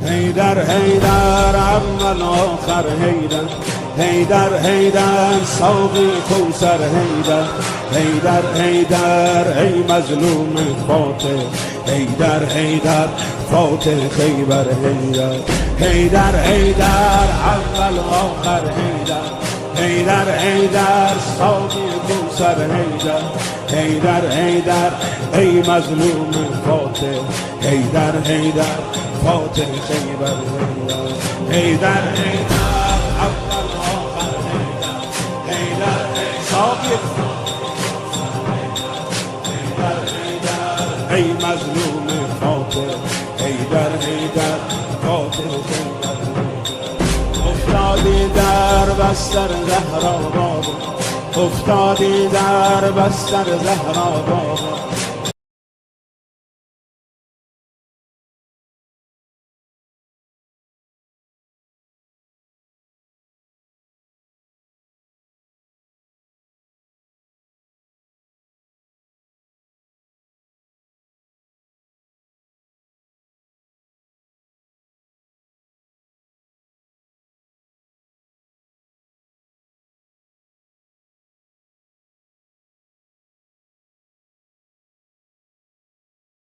حیدر حیدر اول آخر حیدر، حیدر حیدر ساقی کوثر حیدر، حیدر حیدر ای مظلوم فاتح، حیدر حیدر فاتح خیبر حیدر، حیدر حیدر اول آخر حیدر، حیدر حیدر ساقی کوثر حیدر، حیدر حیدر ای مظلوم فاتح، حیدر حیدر فاتح خیبر حیدر، حیدر حیدر اول آخر حیدر، حیدر ساقی حیدر حیدر ای مظلوم فاتح، حیدر حیدر فاتح خیبر حیدر. افتادی در بستر زهرا بابا، افتادی در بستر زهرا بابا،